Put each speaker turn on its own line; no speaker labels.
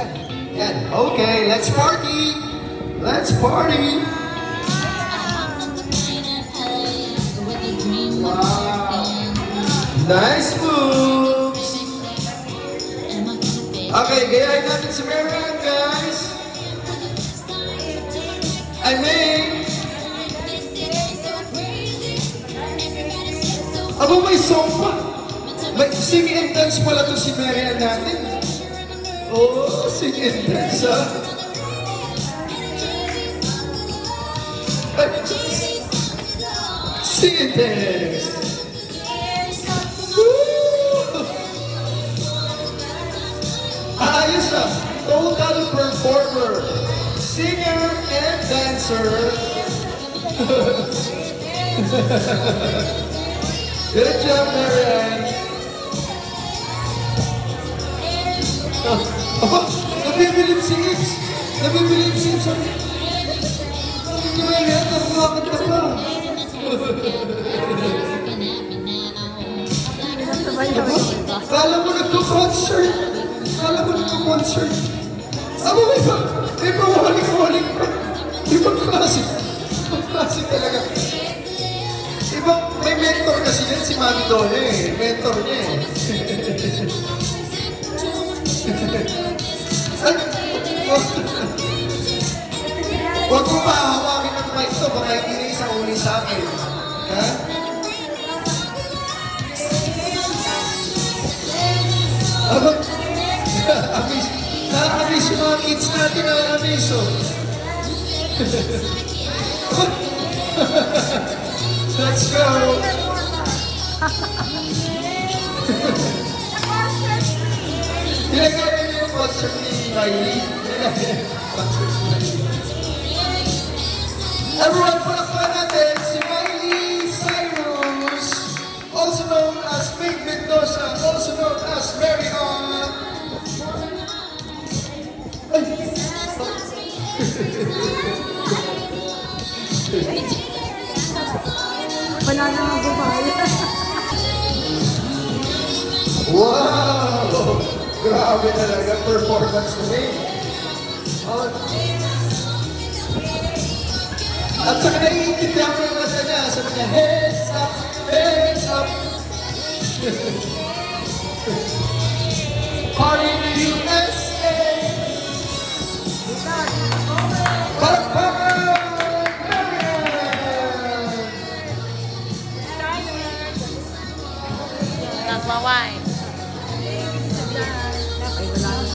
Yan. Yan. Okay, let's party! Let's party! Wow! Nice moves! Okay, gayahin natin si Marian, guys! I mean... Aba, may song pa! May sing and dance pala to si Marian natin. Oh, sing and dance, ha? Sing and dance! Ayos na! Total performer! Singer and dancer! Good job, Marian! Aba! Nabibilip si Ibs! Nabibilip si Ibs! Hindi mo yan! Nakumakad ka pa! Kala mo nagko-concert! Kala mo nagko-concert! Aba, may pawalik-walik pa! Ibang klase! Ibang klase talaga! Ibang, may mentor kasi yan si Mami Dole eh. Mentor niya eh. Huwag mo pahawakin ng mic to, baka hindi na isang uli sa akin. Ha? Nakakamiss yung mga kids natin na nakakamiss oh. Let's go! Nilagay niyo yung concert ni Riley. Everyone, palakpan natin si Miley Cyrus, also known as Big Mendoza, also known as Marian.
Wala na nga buhay.
Wow! Grabe talaga performance na eh. At saka naiintindihan ko yung kasa niya. Sabi niya, heads up, heads up. Party to you.